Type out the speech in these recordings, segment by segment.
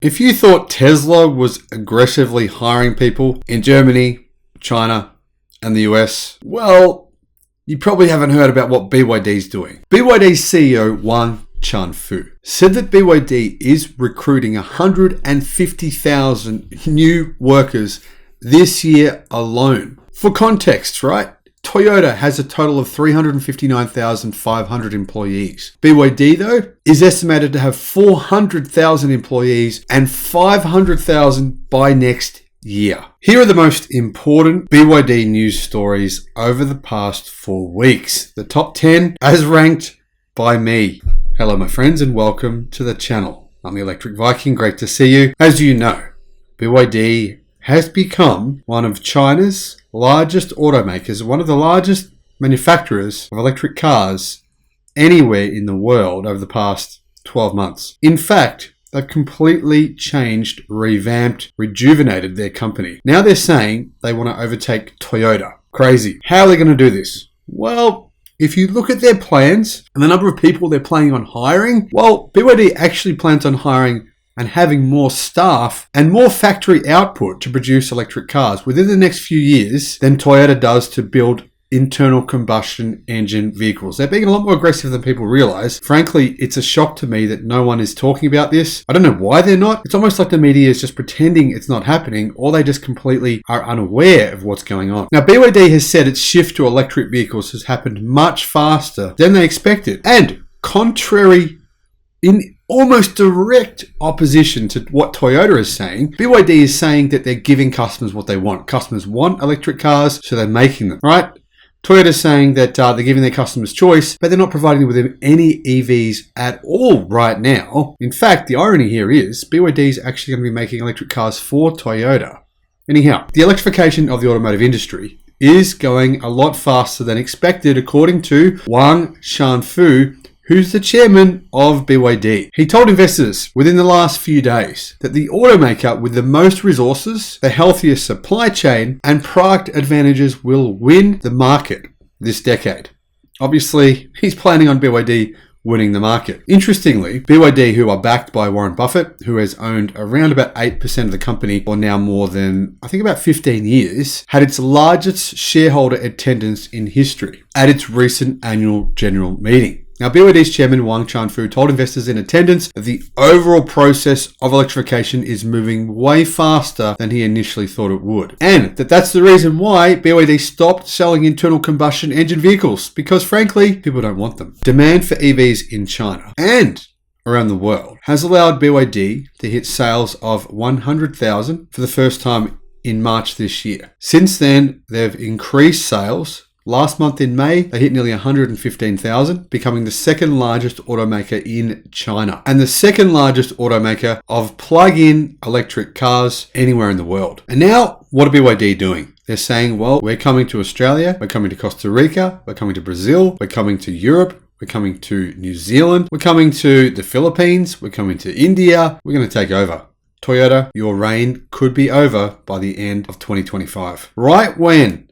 If you thought Tesla was aggressively hiring people in Germany, China, and the US, well, you probably haven't heard about what BYD is doing. BYD's CEO, Wang Chanfu, said that BYD is recruiting 150,000 new workers this year alone. For context, right? Toyota has a total of 359,500 employees. BYD, though, is estimated to have 400,000 employees and 500,000 by next year. Here are the most important BYD news stories over the past 4 weeks. The top 10 as ranked by me. Hello, my friends, and welcome to the channel. I'm the Electric Viking. Great to see you. As you know, BYD has become one of China's largest automakers, one of the largest manufacturers of electric cars anywhere in the world over the past 12 months. In fact, they've completely changed, revamped, rejuvenated their company. Now they're saying they want to overtake Toyota. Crazy. How are they going to do this? Well, if you look at their plans and the number of people they're planning on hiring, well, BYD actually plans on hiring and having more staff and more factory output to produce electric cars within the next few years than Toyota does to build internal combustion engine vehicles. They're being a lot more aggressive than people realize. Frankly, it's a shock to me that no one is talking about this. I don't know why they're not. It's almost like the media is just pretending it's not happening, or they just completely are unaware of what's going on. Now, BYD has said its shift to electric vehicles has happened much faster than they expected. And contrary, in almost direct opposition to what Toyota is saying, BYD is saying that they're giving customers what they want. Customers want electric cars, so they're making them, right? Toyota is saying that they're giving their customers choice, but they're not providing them with any EVs at all right now. In fact, the irony here is BYD is actually going to be making electric cars for Toyota. Anyhow, the electrification of the automotive industry is going a lot faster than expected, according to Wang Chanfu, who's the chairman of BYD. He told investors within the last few days that the automaker with the most resources, the healthiest supply chain, and product advantages will win the market this decade. Obviously, he's planning on BYD winning the market. Interestingly, BYD, who are backed by Warren Buffett, who has owned around about 8% of the company for now more than, I think, about 15 years, had its largest shareholder attendance in history at its recent annual general meeting. Now, BYD's chairman, Wang Chanfu, told investors in attendance that the overall process of electrification is moving way faster than he initially thought it would. And that's the reason why BYD stopped selling internal combustion engine vehicles, because frankly, people don't want them. Demand for EVs in China and around the world has allowed BYD to hit sales of 100,000 for the first time in March this year. Since then, they've increased sales. Last month in May, they hit nearly 115,000, becoming the second largest automaker in China and the second largest automaker of plug-in electric cars anywhere in the world. And now, what are BYD doing? They're saying, well, we're coming to Australia, we're coming to Costa Rica, we're coming to Brazil, we're coming to Europe, we're coming to New Zealand, we're coming to the Philippines, we're coming to India, we're going to take over. Toyota, your reign could be over by the end of 2025. Right when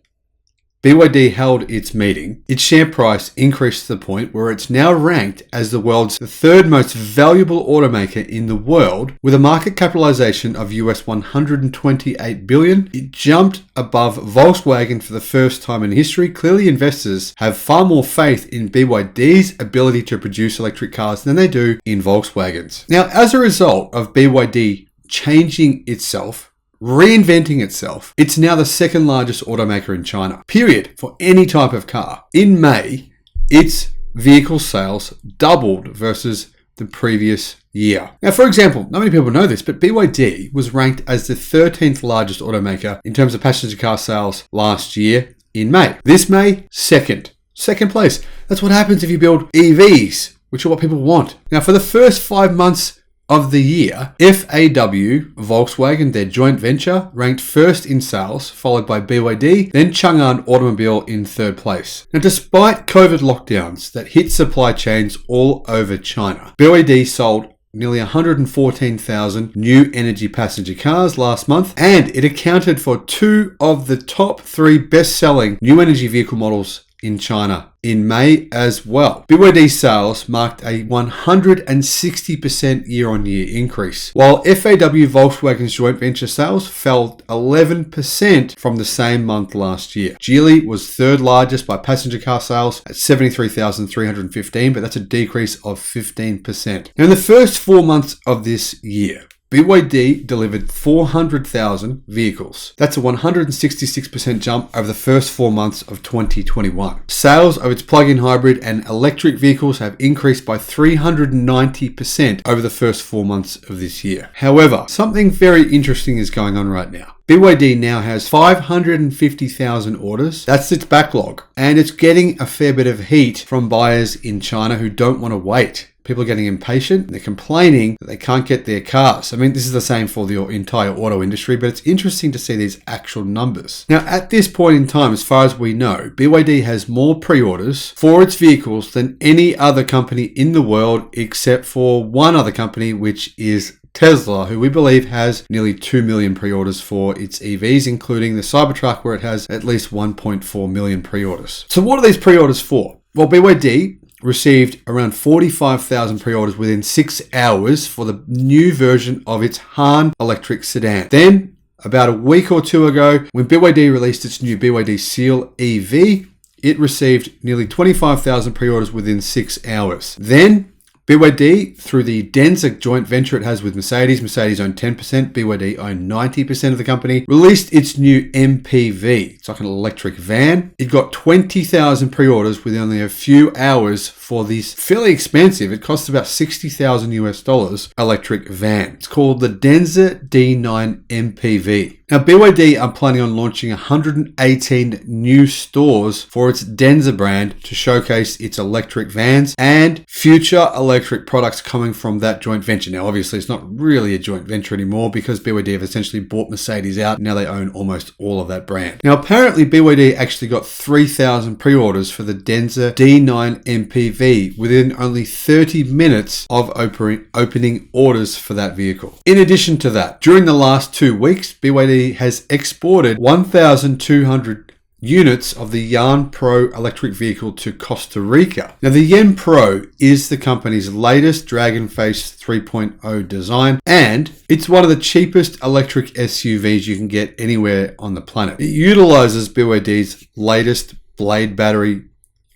BYD held its meeting, its share price increased to the point where it's now ranked as the world's third most valuable automaker in the world with a market capitalization of US $128 billion. It jumped above Volkswagen for the first time in history. Clearly, investors have far more faith in BYD's ability to produce electric cars than they do in Volkswagens. Now, as a result of BYD changing itself, reinventing itself, it's now the second largest automaker in China, period, for any type of car. In May, its vehicle sales doubled versus the previous year. Now, for example, not many people know this, but BYD was ranked as the 13th largest automaker in terms of passenger car sales last year in May. This May, second place. That's what happens if you build EVs, which are what people want. Now, for the first 5 months of the year, FAW, Volkswagen, their joint venture, ranked first in sales, followed by BYD, then Chang'an Automobile in third place. Now, despite COVID lockdowns that hit supply chains all over China, BYD sold nearly 114,000 new energy passenger cars last month, and it accounted for 2 of the top 3 best-selling new energy vehicle models in China in May as well. BYD sales marked a 160% year-on-year increase, while FAW Volkswagen's joint venture sales fell 11% from the same month last year. Geely was third largest by passenger car sales at 73,315, but that's a decrease of 15%. Now, in the first 4 months of this year, BYD delivered 400,000 vehicles. That's a 166% jump over the first 4 months of 2021. Sales of its plug-in hybrid and electric vehicles have increased by 390% over the first 4 months of this year. However, something very interesting is going on right now. BYD now has 550,000 orders. That's its backlog. And it's getting a fair bit of heat from buyers in China who don't want to wait. People are getting impatient and they're complaining that they can't get their cars. I mean, this is the same for the entire auto industry, but it's interesting to see these actual numbers. Now, at this point in time, as far as we know, BYD has more pre-orders for its vehicles than any other company in the world, except for one other company, which is Tesla, who we believe has nearly 2 million pre-orders for its EVs, including the Cybertruck, where it has at least 1.4 million pre-orders. So what are these pre-orders for? Well, BYD received around 45,000 pre-orders within 6 hours for the new version of its Han electric sedan. Then, about a week or two ago, when BYD released its new BYD Seagull EV, it received nearly 25,000 pre-orders within 6 hours. Then, BYD, through the Denza joint venture it has with Mercedes owned 10%, BYD owned 90% of the company, released its new MPV. It's like an electric van. It got 20,000 pre-orders within only a few hours for this fairly expensive, it costs about $60,000 electric van. It's called the Denza D9 MPV. Now, BYD are planning on launching 118 new stores for its Denza brand to showcase its electric vans and future electric products coming from that joint venture. Now, obviously, it's not really a joint venture anymore because BYD have essentially bought Mercedes out. Now they own almost all of that brand. Now, apparently, BYD actually got 3,000 pre-orders for the Denza D9 MPV within only 30 minutes of opening orders for that vehicle. In addition to that, during the last 2 weeks, BYD has exported 1,200 units of the Yan Pro electric vehicle to Costa Rica. Now, the Yan Pro is the company's latest Dragon Face 3.0 design, and it's one of the cheapest electric SUVs you can get anywhere on the planet. It utilizes BYD's latest Blade battery,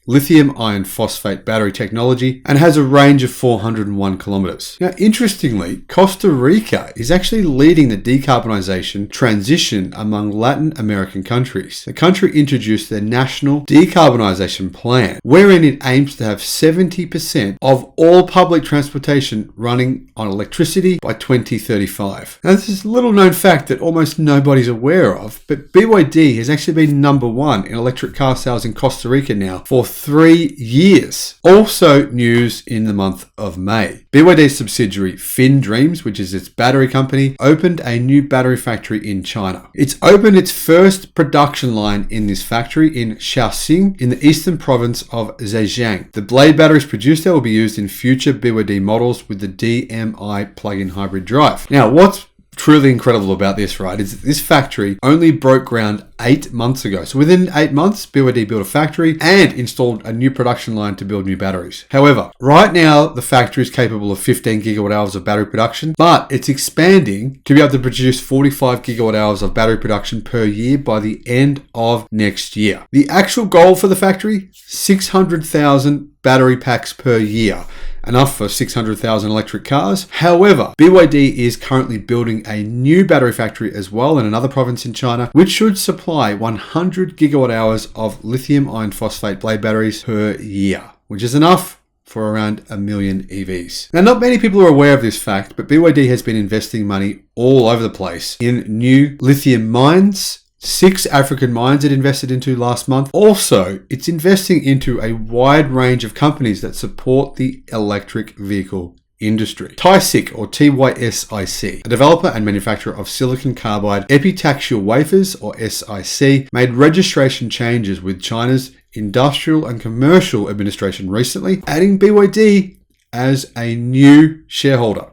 lithium iron phosphate battery technology, and has a range of 401 kilometers. Now, interestingly, Costa Rica is actually leading the decarbonization transition among Latin American countries. The country introduced their national decarbonization plan, wherein it aims to have 70% of all public transportation running on electricity by 2035. Now, this is a little known fact that almost nobody's aware of, but BYD has actually been number one in electric car sales in Costa Rica now for 3 years. Also news in the month of May. BYD's subsidiary FinDreams, which is its battery company, opened a new battery factory in China. It's opened its first production line in this factory in Shaoxing in the eastern province of Zhejiang. The Blade batteries produced there will be used in future BYD models with the DMI plug-in hybrid drive. Now, what's truly incredible about this, right, is that this factory only broke ground 8 months ago. So within 8 months, BYD built a factory and installed a new production line to build new batteries. However, right now, the factory is capable of 15 gigawatt hours of battery production, but it's expanding to be able to produce 45 gigawatt hours of battery production per year by the end of next year. The actual goal for the factory, 600,000 battery packs per year. Enough for 600,000 electric cars. However, BYD is currently building a new battery factory as well in another province in China, which should supply 100 gigawatt hours of lithium iron phosphate Blade batteries per year, which is enough for around 1 million EVs. Now, not many people are aware of this fact, but BYD has been investing money all over the place in new lithium mines. 6 African mines it invested into last month. Also, it's investing into a wide range of companies that support the electric vehicle industry. TYSIC, or TYSIC, a developer and manufacturer of silicon carbide epitaxial wafers, or SiC, made registration changes with China's Industrial and Commercial Administration recently, adding BYD as a new shareholder.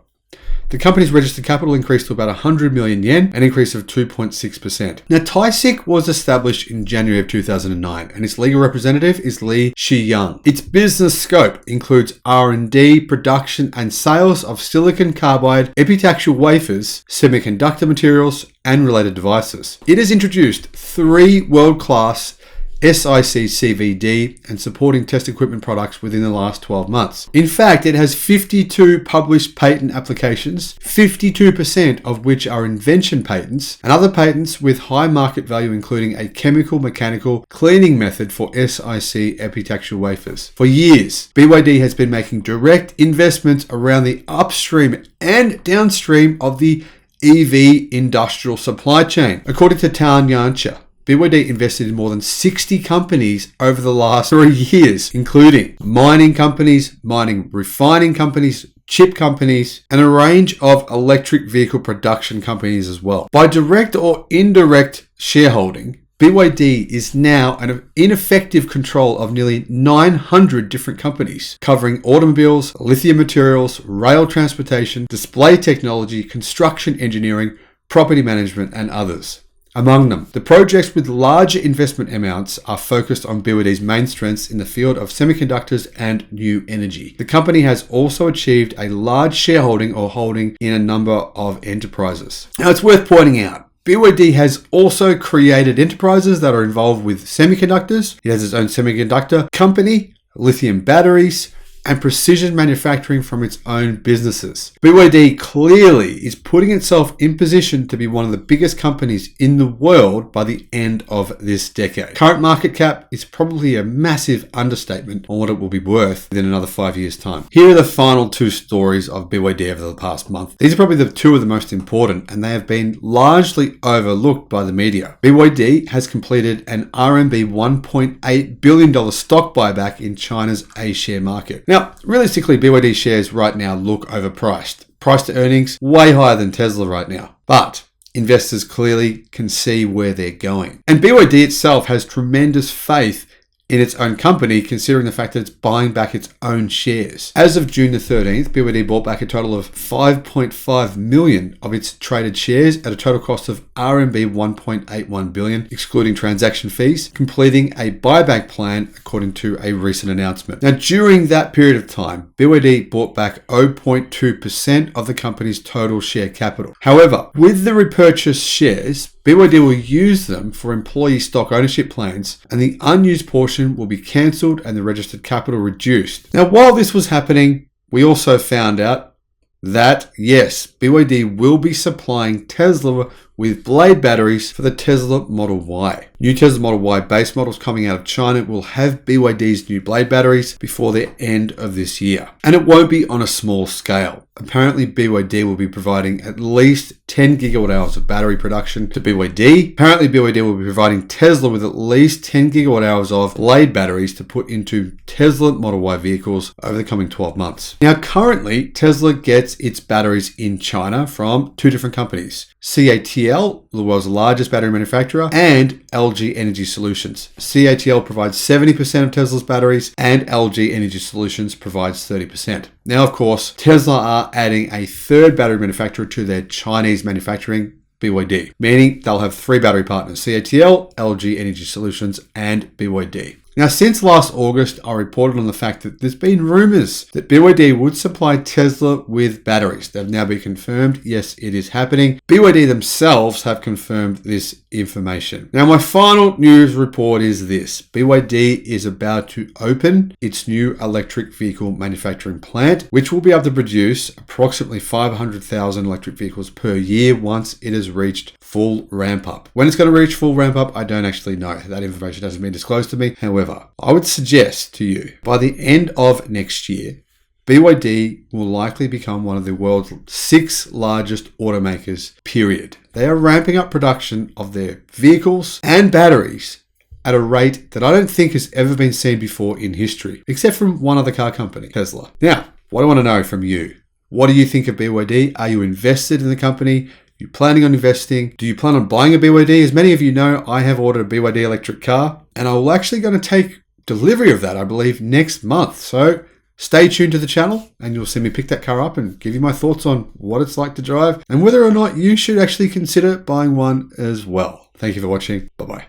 The company's registered capital increased to about 100 million yen, an increase of 2.6%. Now, TiSiC was established in January of 2009, and its legal representative is Lee Shi-young. Its business scope includes R&D, production, and sales of silicon carbide epitaxial wafers, semiconductor materials, and related devices. It has introduced 3 world-class SiC CVD and supporting test equipment products within the last 12 months. In fact, it has 52 published patent applications, 52% of which are invention patents, and other patents with high market value, including a chemical mechanical cleaning method for SiC epitaxial wafers. For years, BYD has been making direct investments around the upstream and downstream of the EV industrial supply chain. According to Town Yancha, BYD invested in more than 60 companies over the last 3 years, including mining companies, mining refining companies, chip companies, and a range of electric vehicle production companies as well. By direct or indirect shareholding, BYD is now in effective control of nearly 900 different companies, covering automobiles, lithium materials, rail transportation, display technology, construction engineering, property management, and others. Among them, the projects with larger investment amounts are focused on BYD's main strengths in the field of semiconductors and new energy. The company has also achieved a large shareholding or holding in a number of enterprises. Now, it's worth pointing out, BYD has also created enterprises that are involved with semiconductors. It has its own semiconductor company, lithium batteries, and precision manufacturing from its own businesses. BYD clearly is putting itself in position to be one of the biggest companies in the world by the end of this decade. Current market cap is probably a massive understatement on what it will be worth within another 5 years' time. Here are the final 2 stories of BYD over the past month. These are probably the 2 of the most important, and they have been largely overlooked by the media. BYD has completed an RMB $1.8 billion stock buyback in China's A-share market. Now, realistically, BYD shares right now look overpriced. Price to earnings, way higher than Tesla right now. But investors clearly can see where they're going. And BYD itself has tremendous faith in its own company, considering the fact that it's buying back its own shares. As of June the 13th, BYD bought back a total of 5.5 million of its traded shares at a total cost of RMB 1.81 billion, excluding transaction fees, completing a buyback plan according to a recent announcement. Now, during that period of time, BYD bought back 0.2% of the company's total share capital. However, with the repurchased shares, BYD will use them for employee stock ownership plans, and the unused portion will be cancelled and the registered capital reduced. Now, while this was happening, we also found out that, yes, BYD will be supplying Tesla with blade batteries for the Tesla Model Y. New Tesla Model Y base models coming out of China will have BYD's new blade batteries before the end of this year. And it won't be on a small scale. Apparently, BYD will be providing at least 10 gigawatt hours of battery production to BYD. Apparently, BYD will be providing Tesla with at least 10 gigawatt hours of blade batteries to put into Tesla Model Y vehicles over the coming 12 months. Now, currently, Tesla gets its batteries in China from 2 different companies. CATL, the world's largest battery manufacturer, and LG Energy Solutions. CATL provides 70% of Tesla's batteries, and LG Energy Solutions provides 30%. Now, of course, Tesla are adding a 3rd battery manufacturer to their Chinese manufacturing, BYD, meaning they'll have 3 battery partners: CATL, LG Energy Solutions, and BYD. Now, since last August, I reported on the fact that there's been rumors that BYD would supply Tesla with batteries. They've now been confirmed. Yes, it is happening. BYD themselves have confirmed this information. Now, my final news report is this. BYD is about to open its new electric vehicle manufacturing plant, which will be able to produce approximately 500,000 electric vehicles per year once it has reached full ramp up. When it's going to reach full ramp up, I don't actually know. That information hasn't been disclosed to me. However, I would suggest to you, by the end of next year, BYD will likely become one of the world's 6 largest automakers, period. They are ramping up production of their vehicles and batteries at a rate that I don't think has ever been seen before in history, except from one other car company, Tesla. Now, what I want to know from you, what do you think of BYD? Are you invested in the company? Are you planning on investing? Do you plan on buying a BYD? As many of you know, I have ordered a BYD electric car, and I'm actually going to take delivery of that, I believe, next month. So Stay tuned to the channel and you'll see me pick that car up and give you my thoughts on what it's like to drive and whether or not you should actually consider buying one as well. Thank you for watching. Bye-bye.